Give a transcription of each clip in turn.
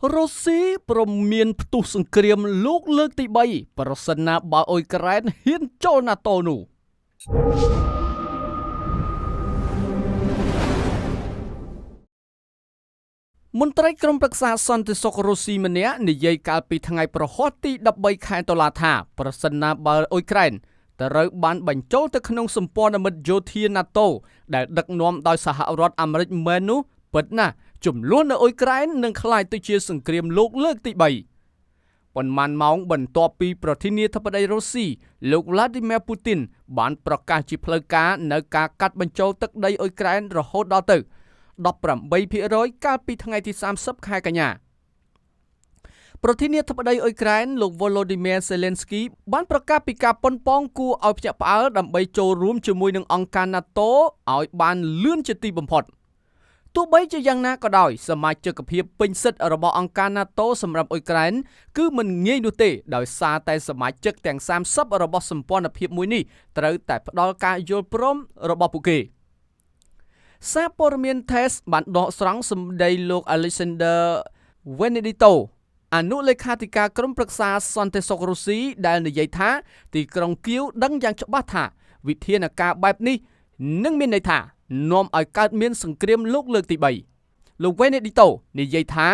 រុស្ស៊ីព្រមមានផ្ទុះសង្គ្រាមលោកលើកទី3ប្រសិនណាបើអ៊ុយក្រែនហ៊ានចូល NATO នោះមន្ត្រីក្រុមប្រឹក្សាសន្តិសុខរុស្ស៊ីម្នាក់និយាយកាលពីថ្ងៃប្រហ័សទី13ខែតុលាថាប្រសិនណាបើអ៊ុយក្រែនត្រូវបានបញ្ចូលទៅក្នុងសម្ព័ន្ធមិត្តយោធា NATO ដែលដឹកនាំដោយសហរដ្ឋអាមេរិកមែននោះពិតណាស់ចំនួននៅអ៊ុយក្រែននឹងក្លាយទៅជាសង្គ្រាមលោកលើកទី3ប៉ុន្មានម៉ោងបន្ទាប់ពីប្រធានាធិបតីរុស្ស៊ីលោក Vladimir Putin បានប្រកាសជាផ្លូវការនៅការកាត់បញ្ចូលទឹកដីអ៊ុយក្រែនរហូតដល់ទៅ18% កាលពីថ្ងៃទី30ខែកញ្ញាប្រធានាធិបតីអ៊ុយក្រែនលោក Volodymyr Zelensky បានប្រកាសពីការប៉ុនប៉ងគួរឲ្យភ្ញាក់ផ្អើលដើម្បីចូលរួមជាមួយនឹងអង្គការ NATO ឲ្យបានលឿនជាទីបំផុតទោះបីជាយ៉ាងណាក៏ដោយសមាជិកភាពពេញសិទ្ធិរបស់អង្គការ NATO សម្រាប់អ៊ុយក្រែនគឺមិនងាយនោះទេដោយសារតែសមាជិកទាំង30របស់សម្ព័ន្ធភាពមួយនេះត្រូវតែផ្ដល់ការយល់ព្រមរបស់ពួកគេសារព័ត៌មាន TASS បានដកស្រង់សម្ដីលោក Alexander Venedito អនុលេខាធិការក្រុមប្រឹក្សាសន្តិសុខរុស្ស៊ីដែលនិយាយថាទីក្រុងគៀវដឹងយ៉ាងច្បាស់ថាវិធានការបែបនេះនឹងមានន័យថានាំឲ្យកើតមានសង្គ្រាមលោកលើកទី3លោក Venedito និយាយថា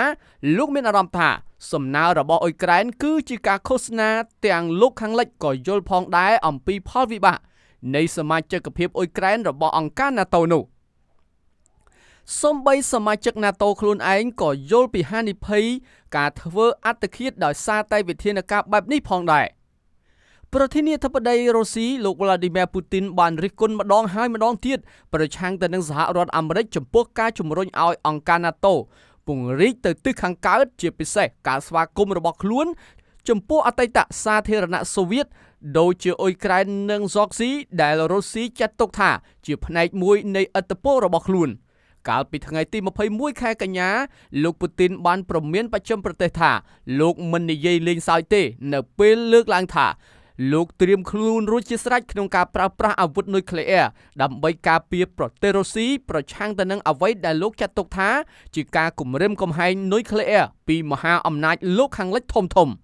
លោកមានអារម្មណ៍ថាសំណើរបស់អ៊ុយក្រែនគឺជាការឃោសនាទាំងលោកខាងលិចក៏យល់ផងដែរអំពីផលវិបាកនៃសមាជិកភាពអ៊ុយក្រែនរបស់អង្គការ NATO នោះសូម្បីសមាជិក NATO ខ្លួនឯងក៏យល់ពីហានិភ័យការធ្វើអត្តឃាតដោយសារតែវិធានការបែបនេះផងដែរប្រធានាធិបតីរុស្ស៊ីលោក Vladimir Putin បានរិះគន់ម្ដងហើយម្ដងទៀតប្រឆាំងទៅនឹងសហរដ្ឋអាមេរិកចំពោះការជំរុញឲ្យអង្គការ NATO ពង្រីកទៅទិសខាងកើតជាពិសេសការស្វាគមន៍របស់ខ្លួនចំពោះអតីតសាធារណសូវៀតដូចជាអ៊ុយក្រែននិងហ្សកស៊ីដែលរុស្ស៊ីចាត់ទុកថាជាផ្នែកមួយនៃឥទ្ធិពលរបស់ខ្លួនកាលពីថ្ងៃទី21ខែកញ្ញាលោកពូទីនបានប្រមានបច្ចឹមប្រទេសថាលោកមិននិយាយលេងសើចទេនៅពេលលើកឡើងថាលោកត្រៀមខ្លួនរួចជាស្រេចក្នុងការប្រើប្រាស់អាវុធនុយក្លេអ៊ែរដើម្បីការពារប្រទេសរុស្ស៊ីប្រឆាំងទៅនឹងអ្វីដែលលោកចាត់ទុកថាជាការគំរាមកំហែងនុយក្លេអ៊ែរពីមហាអំណាចលោកខាងលិចធំៗ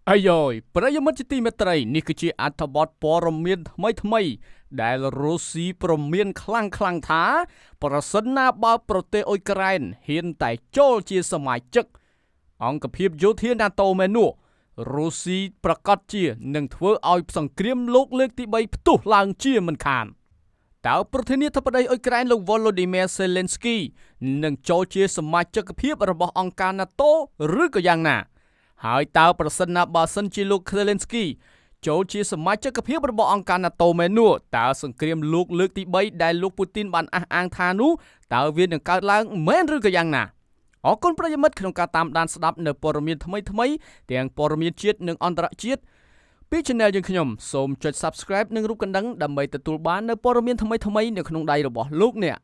អាយ៉យប្រិយមិត្តជាទីមេត្រីនេះគឺជាអត្ថបទព័ត៌មានថ្មីដែលរុស្ស៊ីប្រមានខ្លាំងថាប្រសិនណាបើប្រទេសអ៊ុយក្រែនហ៊ានតែចូលជាសមាជិកអង្គភាពយោធា NATO មែននោះរុស្ស៊ីប្រកាសជានឹងធ្វើឲ្យសង្គ្រាមលោកលើកទី3ផ្ទុះឡើងជាមិនខានតើប្រធានាធិបតីអ៊ុយក្រែនលោក Volodymyr Zelensky នឹងចូលជាសមាជិកភាពរបស់អង្គការ NATO ឬក៏យ៉ាងណាហើយតើប្រសិនណាបើសិនជាលោក Zelensky ចូលជាសមាជិកភាពរបស់អង្គការ NATO មែននោះតើសង្គ្រាមលោកលើកទី3ដែលលោកពូទីនបានអះអាងថានោះតើវានឹងកើតឡើងមែនឬក៏យ៉ាងណាអរគុណប្រិយមិត្តក្នុងការតាមដានស្ដាប់នៅព័ត៌មានថ្មីទាំងព័ត៌មានជាតិនិងអន្តរជាតិពី Channel យើងខ្ញុំសូមចុច Subscribe និងរូបកណ្ដឹងដើម្បីទទួលបាននៅព័ត៌មានថ្មីនៅក្នុងដៃរបស់លោកអ្នក